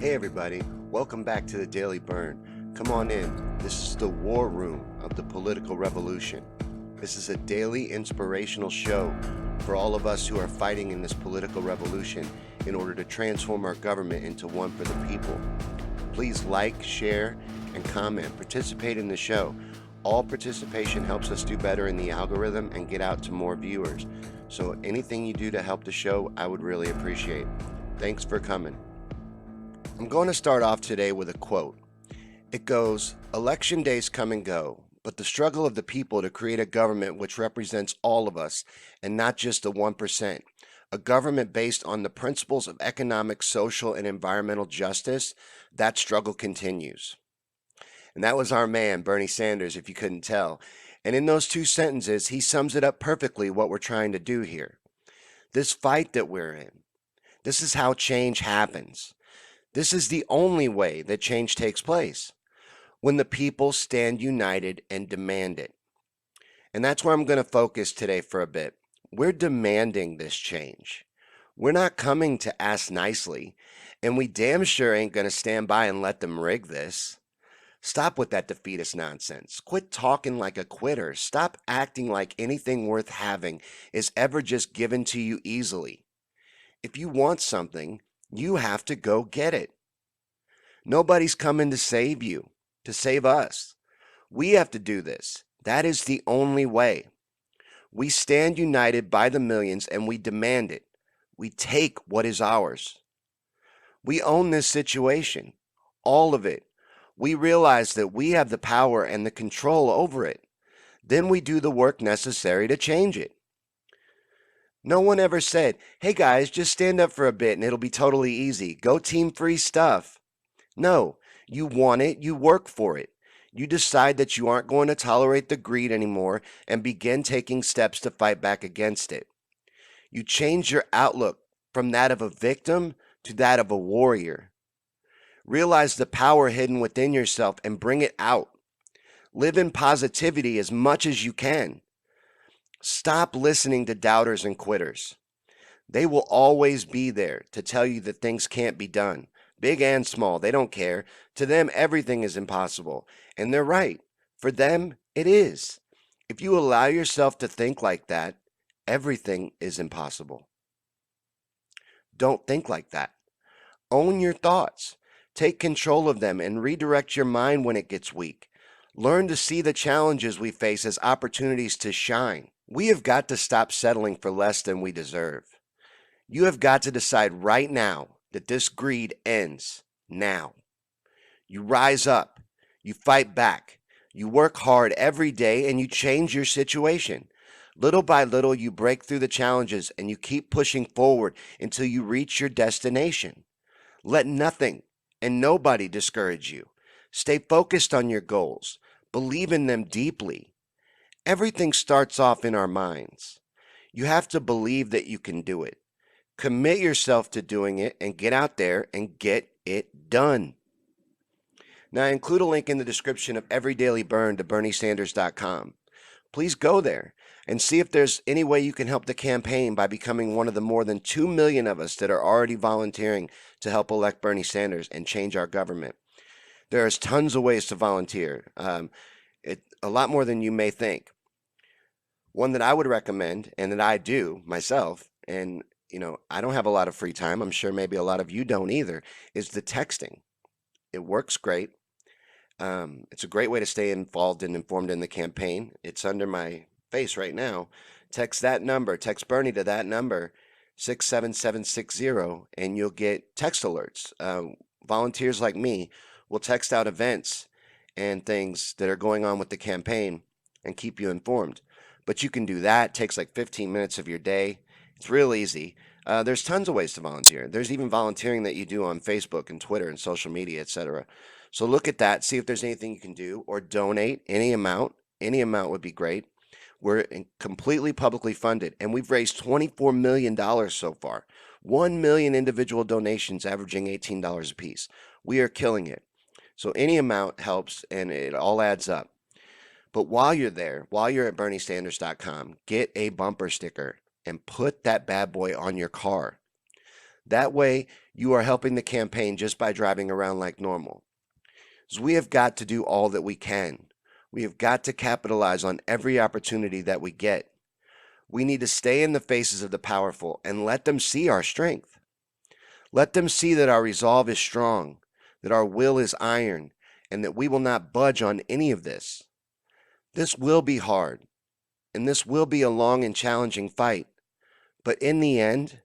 Hey everybody, welcome back to the Daily Bern. Come on in. This is the war room of the political revolution. This is a daily inspirational show for all of us who are fighting in this political revolution in order to transform our government into one for the people. Please like, share, and comment. Participate in the show. All participation helps us do better in the algorithm and get out to more viewers. So anything you do to help the show, I would really appreciate. Thanks for coming. I'm going to start off today with a quote. It goes, "Election days come and go, but the struggle of the people to create a government which represents all of us and not just the 1%, a government based on the principles of economic, social, and environmental justice, that struggle continues." And that was our man, Bernie Sanders, if you couldn't tell. And in those two sentences, he sums it up perfectly what we're trying to do here. This fight that we're in, this is how change happens. This is the only way that change takes place, when the people stand united and demand it. And that's where I'm going to focus today for a bit. We're demanding this change. We're not coming to ask nicely, and we damn sure ain't going to stand by and let them rig this. Stop with that defeatist nonsense. Quit talking like a quitter. Stop acting like anything worth having is ever just given to you easily. If you want something, you have to go get it. Nobody's coming to save you, to save us. We have to do this. That is the only way. We stand united by the millions and we demand it. We take what is ours. We own this situation, all of it. We realize that we have the power and the control over it. Then we do the work necessary to change it. No one ever said, "Hey guys, just stand up for a bit and it'll be totally easy. Go team free stuff." No, you want it, you work for it. You decide that you aren't going to tolerate the greed anymore and begin taking steps to fight back against it. You change your outlook from that of a victim to that of a warrior. Realize the power hidden within yourself and bring it out. Live in positivity as much as you can. Stop listening to doubters and quitters. They will always be there to tell you that things can't be done. Big and small, they don't care. To them, everything is impossible. And they're right. For them, it is. If you allow yourself to think like that, everything is impossible. Don't think like that. Own your thoughts. Take control of them and redirect your mind when it gets weak. Learn to see the challenges we face as opportunities to shine. We have got to stop settling for less than we deserve. You have got to decide right now that this greed ends now. You rise up, you fight back, you work hard every day, and you change your situation. Little by little, you break through the challenges and you keep pushing forward until you reach your destination. Let nothing and nobody discourage you. Stay focused on your goals. Believe in them deeply. Everything starts off in our minds. You have to believe that you can do it. Commit yourself to doing it and get out there and get it done. Now, I include a link in the description of every Daily Bern to berniesanders.com. Please go there and see if there's any way you can help the campaign by becoming one of the more than 2 million of us that are already volunteering to help elect Bernie Sanders and change our government. There's tons of ways to volunteer, a lot more than you may think. One that I would recommend and that I do myself, and I don't have a lot of free time. I'm sure maybe a lot of you don't either, is the texting. It works great. It's a great way to stay involved and informed in the campaign. It's under my face right now. Text that number, text Bernie to that number, 67760, and you'll get text alerts. Volunteers like me will text out events and things that are going on with the campaign and keep you informed. But you can do that. It takes like 15 minutes of your day. It's real easy. There's tons of ways to volunteer. There's even volunteering that you do on Facebook and Twitter and social media, etc. So look at that, see if there's anything you can do, or donate any amount. Any amount would be great. We're completely publicly funded, and we've raised $24 million so far. 1 million individual donations averaging $18 a piece. We are killing it. So any amount helps, and it all adds up. But while you're there, while you're at berniesanders.com, get a bumper sticker and put that bad boy on your car. That way, you are helping the campaign just by driving around like normal. So we have got to do all that we can. We have got to capitalize on every opportunity that we get. We need to stay in the faces of the powerful and let them see our strength. Let them see that our resolve is strong, that our will is iron, and that we will not budge on any of this. This will be hard, and this will be a long and challenging fight. But in the end,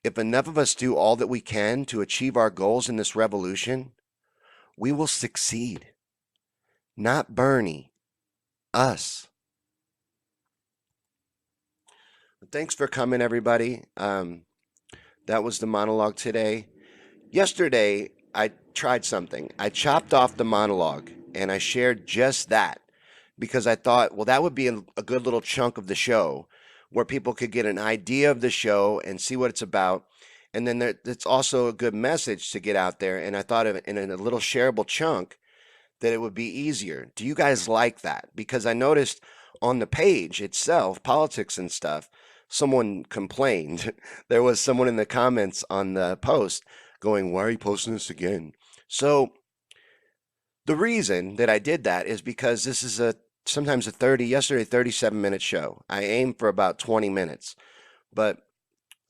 if enough of us do all that we can to achieve our goals in this revolution, we will succeed. Not Bernie, us. Thanks for coming, everybody. That was the monologue today. Yesterday, I tried something. I chopped off the monologue and I shared just that because I thought, well, that would be a good little chunk of the show where people could get an idea of the show and see what it's about. And then it's also a good message to get out there. And I thought of it in a little shareable chunk that it would be easier. Do you guys like that? Because I noticed on the page itself, politics and stuff, someone complained. There was someone in the comments on the post going, "Why are you posting this again?" So the reason that I did that is because this is sometimes yesterday 37-minute show. I aim for about 20 minutes, but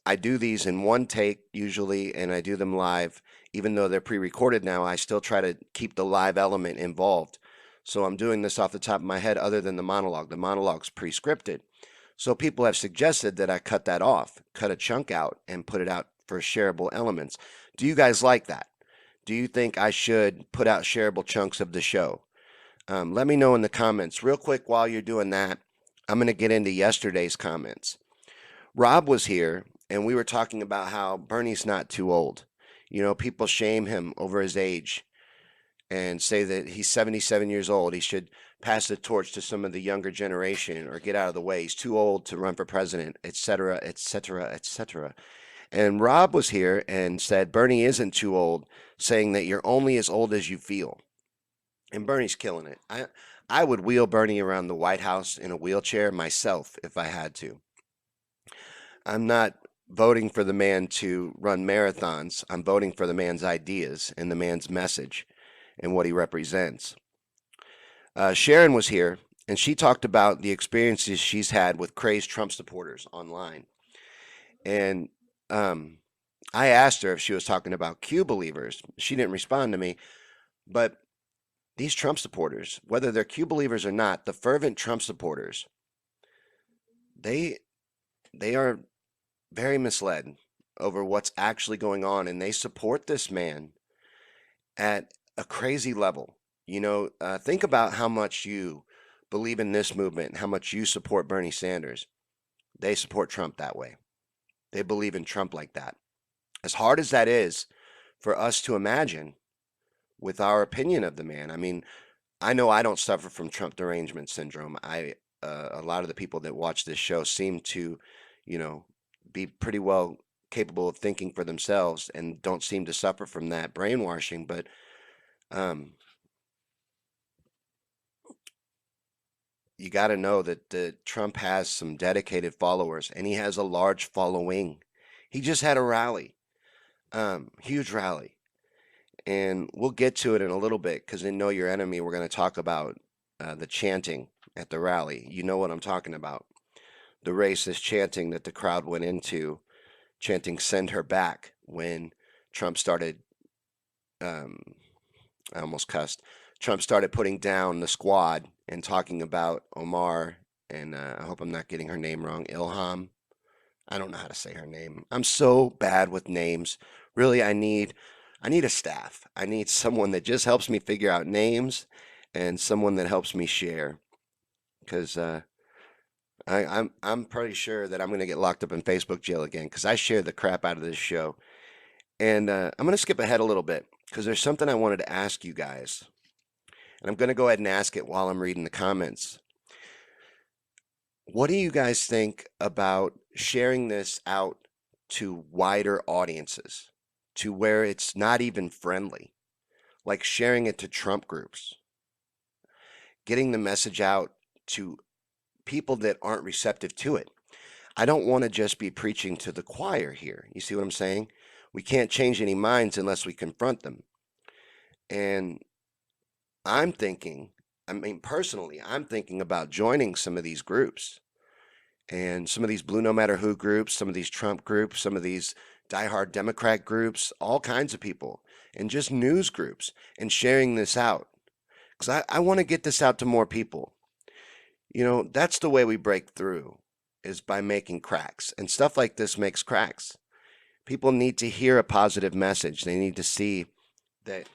I do these in one take usually, and I do them live. Even though they're pre-recorded now, I still try to keep the live element involved. So I'm doing this off the top of my head other than the monologue. The monologue's pre-scripted. So people have suggested that I cut that off, cut a chunk out, and put it out for shareable elements. Do you guys like that? Do you think I should put out shareable chunks of the show? Let me know in the comments. Real quick while you're doing that, I'm going to get into yesterday's comments. Rob was here, and we were talking about how Bernie's not too old. You know, people shame him over his age and say that he's 77 years old. He should pass the torch to some of the younger generation or get out of the way. He's too old to run for president, etc., etc., etc. And Rob was here and said Bernie isn't too old, saying that you're only as old as you feel. And Bernie's killing it. I would wheel Bernie around the White House in a wheelchair myself if I had to. I'm not voting for the man to run marathons. I'm voting for the man's ideas and the man's message and what he represents. Sharon was here, and she talked about the experiences she's had with crazed Trump supporters online. And I asked her if she was talking about Q believers. She didn't respond to me, but these Trump supporters, whether they're Q believers or not, the fervent Trump supporters, they they are very misled over what's actually going on, and they support this man at a crazy level. You know, think about how much you believe in this movement, how much you support Bernie Sanders. They support Trump that way. They believe in Trump like that. As hard as that is for us to imagine with our opinion of the man, I mean, I know I don't suffer from Trump derangement syndrome. A lot of the people that watch this show seem to, you know, be pretty well capable of thinking for themselves and don't seem to suffer from that brainwashing. But um, you got to know that Trump has some dedicated followers and he has a large following. He just had a rally, huge rally. And we'll get to it in a little bit because in Know Your Enemy, we're going to talk about the chanting at the rally. You know what I'm talking about. The racist chanting that the crowd went into, chanting "Send her back" when Trump started. Um, I almost cussed. Trump started putting down the squad and talking about Omar, and I hope I'm not getting her name wrong. Ilham. I don't know how to say her name. I'm so bad with names. Really, I need a staff. I need someone that just helps me figure out names and someone that helps me share. Because I'm pretty sure that I'm gonna get locked up in Facebook jail again because I share the crap out of this show. And I'm gonna skip ahead a little bit because there's something I wanted to ask you guys, and I'm gonna go ahead and ask it while I'm reading the comments. What do you guys think about sharing this out to wider audiences, to where it's not even friendly, like sharing it to Trump groups, getting the message out to people that aren't receptive to it? I don't want to just be preaching to the choir here. You see what I'm saying? We can't change any minds unless we confront them. And I'm thinking, I mean, personally, I'm thinking about joining some of these groups and some of these blue no matter who groups, some of these Trump groups, some of these diehard Democrat groups, all kinds of people, and just news groups and sharing this out. Because I want to get this out to more people. You know, that's the way we break through is by making cracks. And stuff like this makes cracks. People need to hear a positive message. They need to see that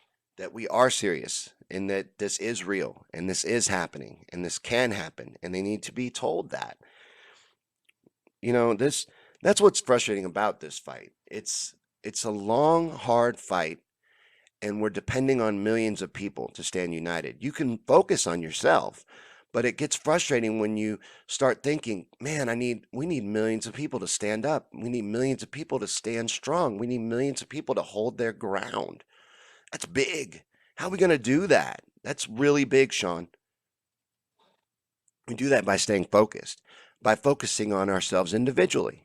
we are serious and that this is real and this is happening and this can happen and they need to be told that. You know, this that's what's frustrating about this fight. It's a long, hard fight and we're depending on millions of people to stand united. You can focus on yourself, but it gets frustrating when you start thinking, man, we need millions of people to stand up. We need millions of people to stand strong. We need millions of people to hold their ground. That's big. How are we going to do that? That's really big, Sean. We do that by staying focused, by focusing on ourselves individually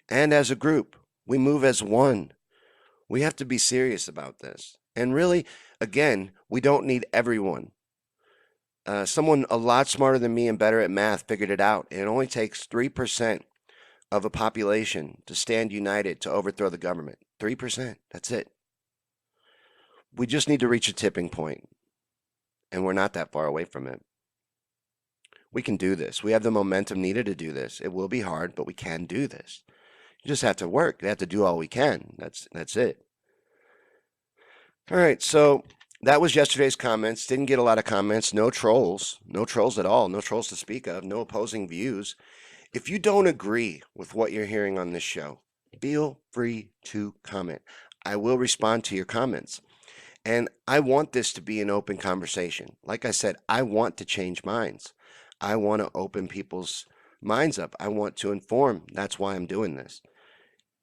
and as a group. We move as one. We have to be serious about this. And really, again, we don't need everyone. Someone a lot smarter than me and better at math figured it out. It only takes 3% of a population to stand united to overthrow the government. 3%. That's it. We just need to reach a tipping point, and we're not that far away from it. We can do this. We have the momentum needed to do this. It will be hard, but we can do this. You just have to work. You have to do all we can. That's it. All right, so that was yesterday's comments. Didn't get a lot of comments. No trolls. No trolls at all. No trolls to speak of. No opposing views. If you don't agree with what you're hearing on this show, feel free to comment. I will respond to your comments. And I want this to be an open conversation. Like I said, I want to change minds. I want to open people's minds up. I want to inform. That's why I'm doing this.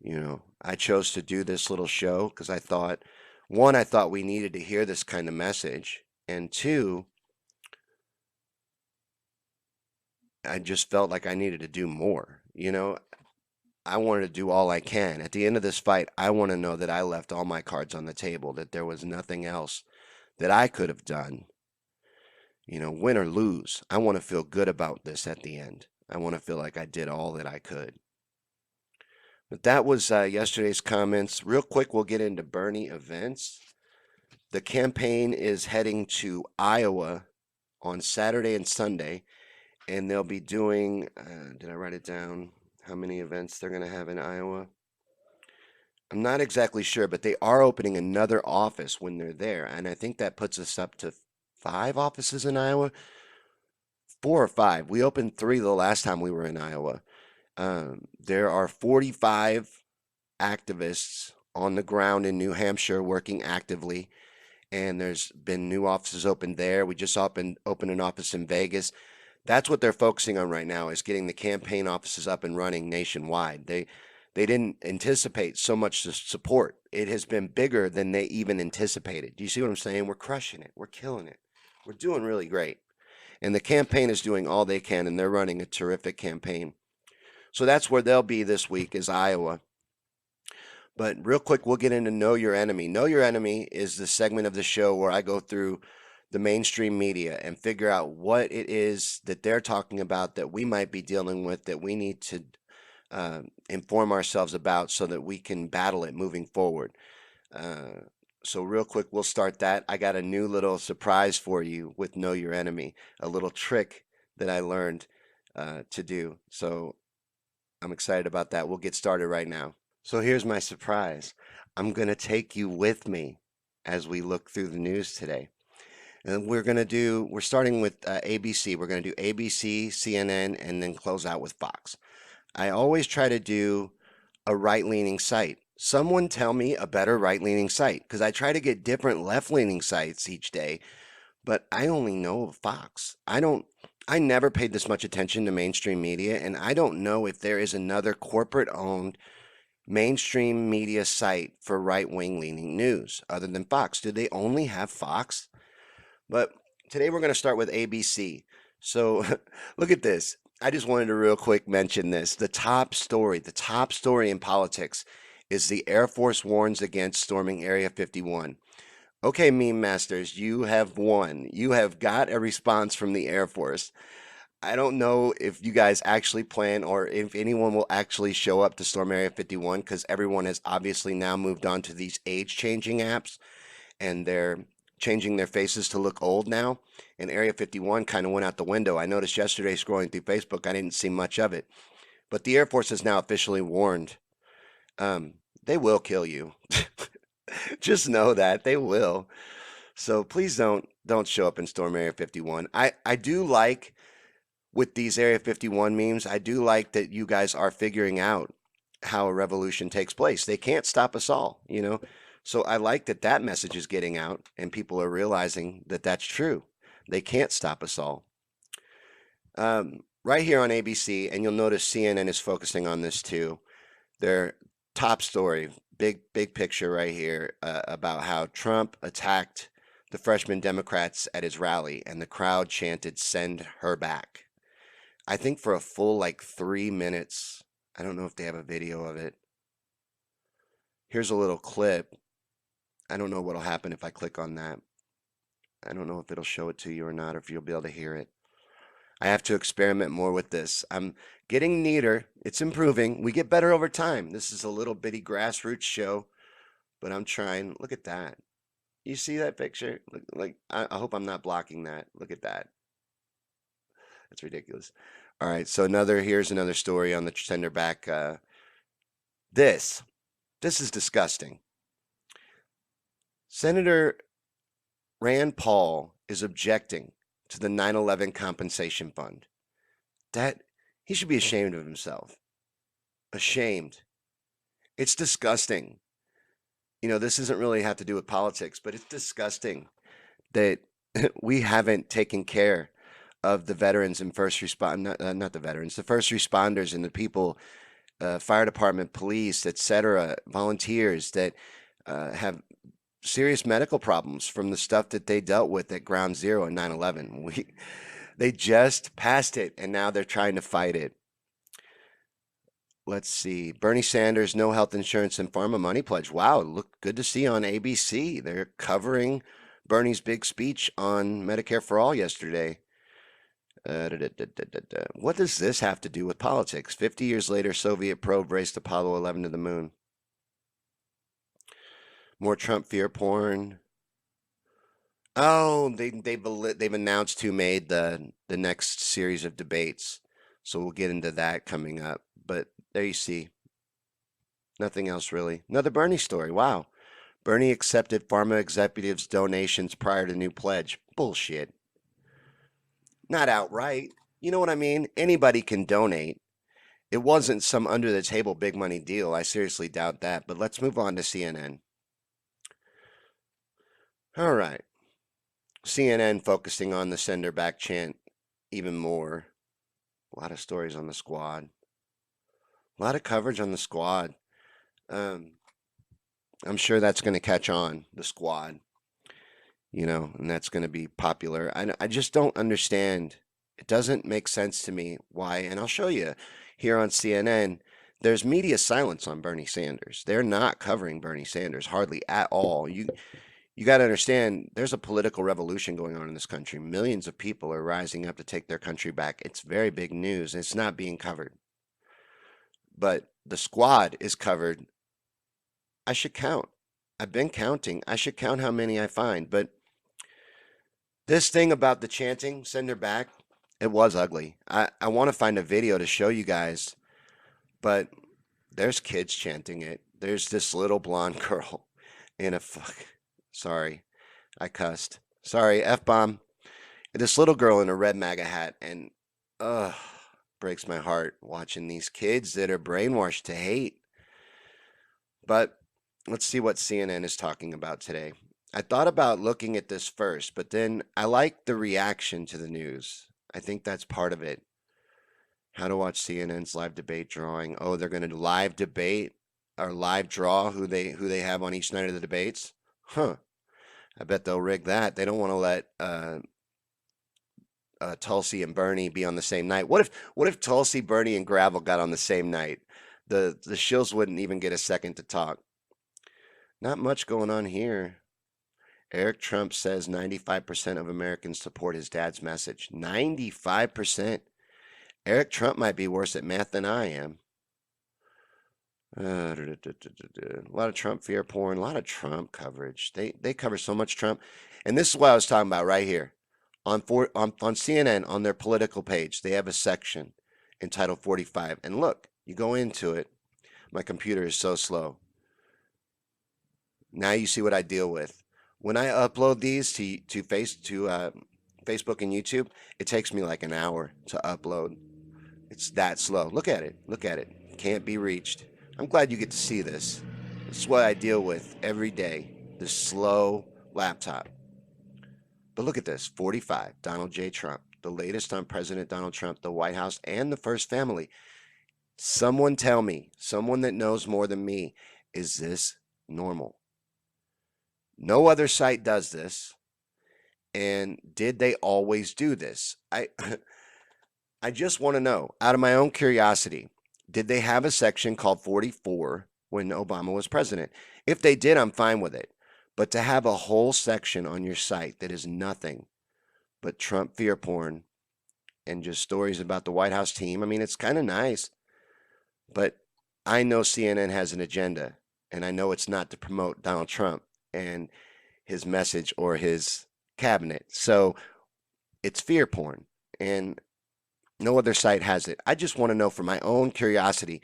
You know, I chose to do this little show because I thought, one, I thought we needed to hear this kind of message. And two, I just felt like I needed to do more. You know, I wanted to do all I can. At the end of this fight, I want to know that I left all my cards on the table, that there was nothing else that I could have done. You know, win or lose, I want to feel good about this at the end. I want to feel like I did all that I could. But that was yesterday's comments. Real quick, we'll get into Bernie events. The campaign is heading to Iowa on Saturday and Sunday, and they'll be doing, did I write it down? How many events they're going to have in Iowa? I'm not exactly sure, but they are opening another office when they're there, and I think that puts us up to 5 offices in Iowa. 4 or 5. We opened 3 the last time we were in Iowa. There are 45 activists on the ground in New Hampshire working actively, and there's been new offices opened there. We just opened an office in Vegas. That's what they're focusing on right now is getting the campaign offices up and running nationwide. They didn't anticipate so much support. It has been bigger than they even anticipated. Do you see what I'm saying? We're crushing it. We're killing it. We're doing really great. And the campaign is doing all they can, and they're running a terrific campaign. So that's where they'll be this week is Iowa. But real quick, we'll get into Know Your Enemy. Know Your Enemy is the segment of the show where I go through the mainstream media and figure out what it is that they're talking about that we might be dealing with that we need to inform ourselves about so that we can battle it moving forward. So real quick, we'll start that. I got a new little surprise for you with Know Your Enemy, a little trick that I learned to do. So I'm excited about that. We'll get started right now. So here's my surprise. I'm going to take you with me as we look through the news today. And we're starting with ABC. We're going to do ABC, CNN, and then close out with Fox. I always try to do a right-leaning site. Someone tell me a better right-leaning site because I try to get different left-leaning sites each day, but I only know of Fox. I never paid this much attention to mainstream media, and I don't know if there is another corporate-owned mainstream media site for right-wing leaning news other than Fox. Do they only have Fox? But today we're going to start with ABC. So look at this. I just wanted to real quick mention this. The top story in politics is the Air Force warns against storming Area 51. Okay, meme masters, you have won. You have got a response from the Air Force. I don't know if you guys actually plan or if anyone will actually show up to storm Area 51 because everyone has obviously now moved on to these age changing apps and they're changing their faces to look old now. And Area 51 kind of went out the window. I noticed yesterday scrolling through Facebook, I didn't see much of it. But the Air Force has now officially warned um, they will kill you. Just know that they will. So please don't show up in Storm Area 51. I do like with these Area 51 memes, I do like that you guys are figuring out how a revolution takes place. They can't stop us all, you know? So I like that that message is getting out and people are realizing that that's true. They can't stop us all. Right here on ABC, and you'll notice CNN is focusing on this too. Their top story, big picture right here about how Trump attacked the freshman Democrats at his rally and the crowd chanted, "Send her back." I think for a full like 3 minutes. I don't know if they have a video of it. Here's a little clip. I don't know what'll happen if I click on that. I don't know if it'll show it to you or not, or if you'll be able to hear it. I have to experiment more with this. I'm getting neater. It's improving. We get better over time. This is a little bitty grassroots show, but I'm trying. Look at that. You see that picture? Look, like I hope I'm not blocking that. Look at that. That's ridiculous. All right, so here's another story on the tender back. This this is disgusting. Senator Rand Paul is objecting to the 9/11 compensation fund. That he should be ashamed of himself. Ashamed. It's disgusting. You know, this doesn't really have to do with politics, but it's disgusting that we haven't taken care of the veterans and not the veterans, the first responders and the people, fire department, police, etc., volunteers that have serious medical problems from the stuff that they dealt with at Ground Zero in 9/11. They just passed it and now they're trying to fight it. Let's see. Bernie Sanders, no health insurance and pharma money pledge. Wow, look good to see on ABC. They're covering Bernie's big speech on Medicare for All yesterday. What does this have to do with politics? 50 years later, Soviet probe raced Apollo 11 to the moon. More Trump fear porn. Oh, they've announced who made the next series of debates. So we'll get into that coming up. But there you see. Nothing else really. Another Bernie story. Wow. Bernie accepted pharma executives' donations prior to new pledge. Bullshit. Not outright. You know what I mean? Anybody can donate. It wasn't some under the table big money deal. I seriously doubt that. But let's move on to CNN. All right. CNN focusing on the sender back chant even more. A lot of stories on the squad. A lot of coverage on the squad. Um, I'm sure that's going to catch on, the squad, and that's going to be popular. I just don't understand. It doesn't make sense to me why, and I'll show you here on CNN. There's media silence on Bernie Sanders. They're not covering Bernie Sanders hardly at all. You got to understand, there's a political revolution going on in this country. Millions of people are rising up to take their country back. It's very big news. It's not being covered. But the squad is covered. I should count. I've been counting. I should count how many I find. But this thing about the chanting, send her back, it was ugly. I want to find a video to show you guys, but there's kids chanting it. There's this little blonde girl in a sorry, I cussed. Sorry, F-bomb. This little girl in a red MAGA hat, and breaks my heart watching these kids that are brainwashed to hate. But let's see what CNN is talking about today. I thought about looking at this first, but then I like the reaction to the news. I think that's part of it. How to watch CNN's live debate drawing. Oh, they're going to live debate or live draw who they have on each night of the debates. Huh. I bet they'll rig that. They don't want to let Tulsi and Bernie be on the same night. What if Tulsi, Bernie, and Gravel got on the same night? The shills wouldn't even get a second to talk. Not much going on here. Eric Trump says 95% of Americans support his dad's message. 95%. Eric Trump might be worse at math than I am. A lot of Trump fear porn, a lot of Trump coverage. They cover so much Trump. And this is what I was talking about right here. On CNN, on their political page, they have a section entitled 45. And look, you go into it. My computer is so slow. Now you see what I deal with. When I upload these to Facebook and YouTube, it takes me like an hour to upload. It's that slow. Look at it. Look at it. Can't be reached. I'm glad you get to see this. This is what I deal with every day. This slow laptop. But look at this. 45. Donald J. Trump. The latest on President Donald Trump, the White House, and the First Family. Someone tell me, someone that knows more than me, is this normal? No other site does this. And did they always do this? I just want to know, out of my own curiosity, did they have a section called 44 when Obama was president? If they did, I'm fine with it. But to have a whole section on your site that is nothing but Trump fear porn and just stories about the White House team, I mean, it's kind of nice. But I know CNN has an agenda, and I know it's not to promote Donald Trump and his message or his cabinet. So it's fear porn. And no other site has it. I just want to know for my own curiosity,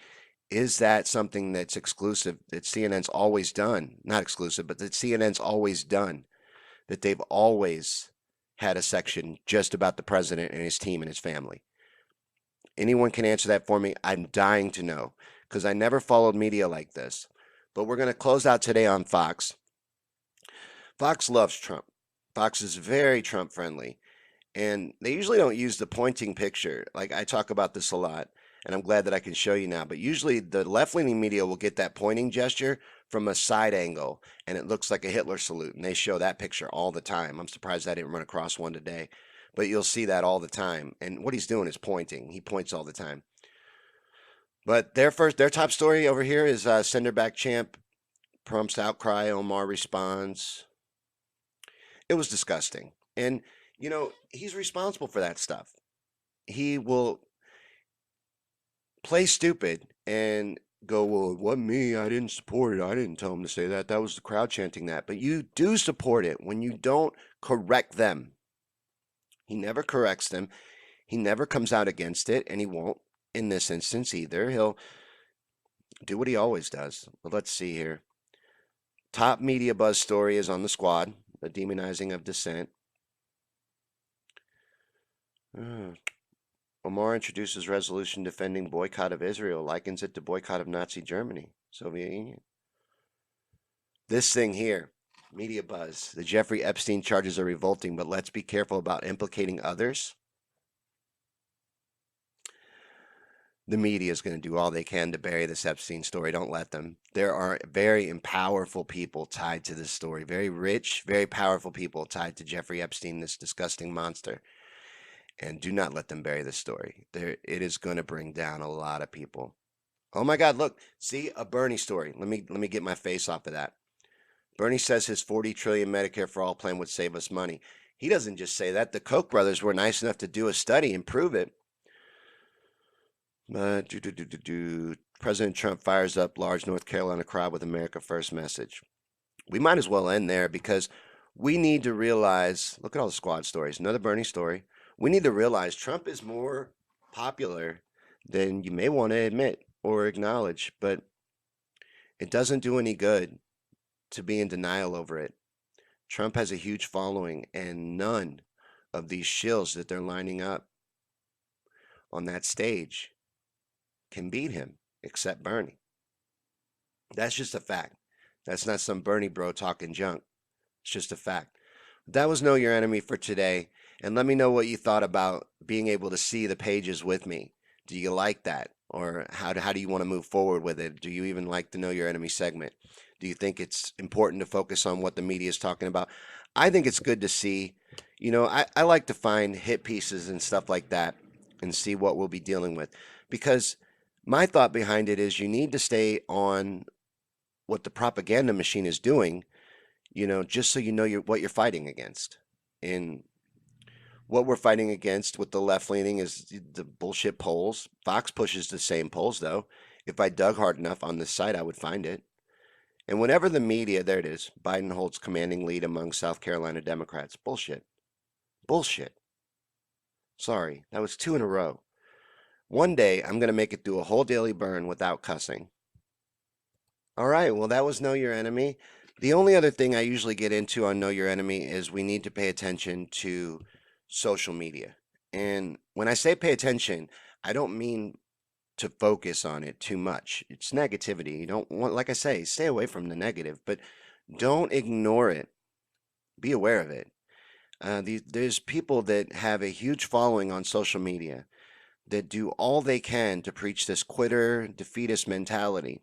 is that something that's exclusive that CNN's always done? Not exclusive, but that CNN's always done, that they've always had a section just about the president and his team and his family. Anyone can answer that for me? I'm dying to know because I never followed media like this. But we're going to close out today on Fox. Fox loves Trump. Fox is very Trump friendly. And they usually don't use the pointing picture. Like I talk about this a lot, and I'm glad that I can show you now. But usually the left-leaning media will get that pointing gesture from a side angle, and it looks like a Hitler salute, and they show that picture all the time. I'm surprised I didn't run across one today, but you'll see that all the time. And what he's doing is pointing. He points all the time. But their top story over here is sender back champ prompts outcry. Omar responds. It was disgusting, and he's responsible for that stuff. He will play stupid and go, well, it wasn't me. I didn't support it. I didn't tell him to say that. That was the crowd chanting that. But you do support it when you don't correct them. He never corrects them. He never comes out against it, and he won't in this instance either. He'll do what he always does. But let's see here. Top media buzz story is on the Squad, the demonizing of dissent. Omar introduces resolution defending boycott of Israel, likens it to boycott of Nazi Germany, Soviet Union. This thing here, media buzz. The Jeffrey Epstein charges are revolting, but let's be careful about implicating others. The media is going to do all they can to bury this Epstein story. Don't let them. There are very powerful people tied to this story. Very rich, very powerful people tied to Jeffrey Epstein, this disgusting monster. And do not let them bury this story. It is going to bring down a lot of people. Oh my God, look, see a Bernie story. Let me get my face off of that. Bernie says his 40 trillion Medicare for all plan would save us money. He doesn't just say that. The Koch brothers were nice enough to do a study and prove it. President Trump fires up large North Carolina crowd with America First message. We might as well end there because we need to realize, look at all the Squad stories, another Bernie story. We need to realize Trump is more popular than you may want to admit or acknowledge, but it doesn't do any good to be in denial over it. Trump has a huge following, and none of these shills that they're lining up on that stage can beat him except Bernie. That's just a fact. That's not some Bernie bro talking junk. It's just a fact. That was Know Your Enemy for today. And let me know what you thought about being able to see the pages with me. Do you like that? Or how do you want to move forward with it? Do you even like the Know Your Enemy segment? Do you think it's important to focus on what the media is talking about? I think it's good to see. I like to find hit pieces and stuff like that and see what we'll be dealing with. Because My thought behind it is you need to stay on what the propaganda machine is doing, just so you know what you're fighting against. And what we're fighting against with the left leaning is the bullshit polls. Fox pushes the same polls, though. If I dug hard enough on this site, I would find it. And whenever the media, there it is, Biden holds commanding lead among South Carolina Democrats. Bullshit. Bullshit. Sorry, that was two in a row. One day, I'm going to make it through a whole Daily Burn without cussing. All right, well, that was Know Your Enemy. The only other thing I usually get into on Know Your Enemy is we need to pay attention to social media. And when I say pay attention, I don't mean to focus on it too much. It's negativity. You don't want, like I say, stay away from the negative, but don't ignore it. Be aware of it. There's people that have a huge following on social media that do all they can to preach this quitter, defeatist mentality.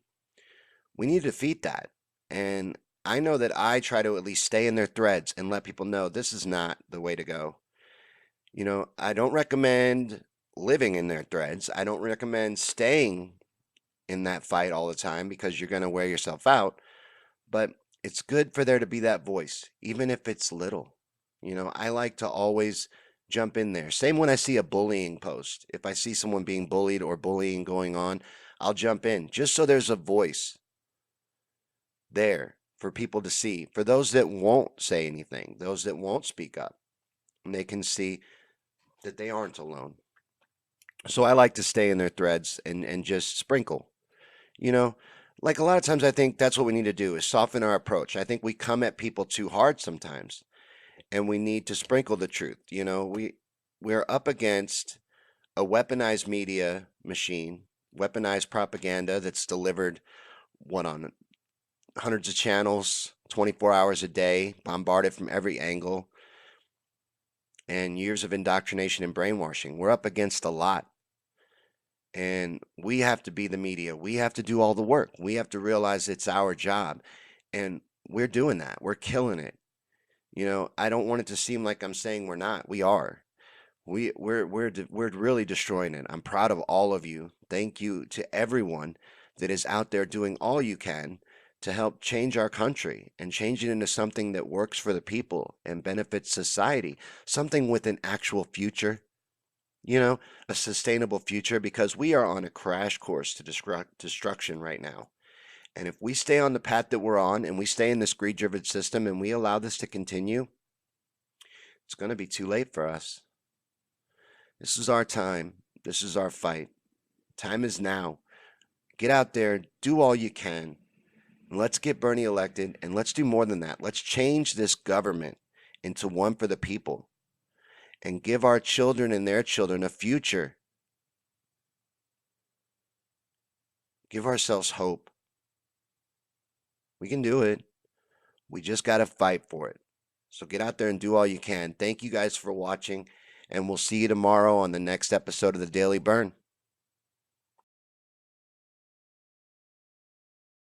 We need to defeat that. And I know that I try to at least stay in their threads and let people know this is not the way to go. I don't recommend living in their threads. I don't recommend staying in that fight all the time because you're going to wear yourself out. But it's good for there to be that voice, even if it's little. I like to always jump in there. Same when I see a bullying post. If I see someone being bullied or bullying going on, I'll jump in just so there's a voice there for people to see. For those that won't say anything, those that won't speak up, and they can see that they aren't alone. So I like to stay in their threads and just sprinkle. You know, like a lot of times I think that's what we need to do is soften our approach. I think we come at people too hard sometimes and we need to sprinkle the truth. We're up against a weaponized media machine, weaponized propaganda that's delivered on hundreds of channels, 24 hours a day, bombarded from every angle, and years of indoctrination and brainwashing. We're up against a lot. And we have to be the media. We have to do all the work. We have to realize it's our job. And we're doing that. We're killing it. I don't want it to seem like I'm saying we're not. We are. We're really destroying it. I'm proud of all of you. Thank you to everyone that is out there doing all you can to help change our country and change it into something that works for the people and benefits society, something with an actual future, you know, a sustainable future, because we are on a crash course to destruction right now. And if we stay on the path that we're on and we stay in this greed-driven system and we allow this to continue, it's going to be too late for us. This is our time. This is our fight. Time is now. Get out there, do all you can, and let's get Bernie elected, and let's do more than that. Let's change this government into one for the people and give our children and their children a future. Give ourselves hope. We can do it. We just got to fight for it. So get out there and do all you can. Thank you guys for watching, and we'll see you tomorrow on the next episode of the Daily Burn.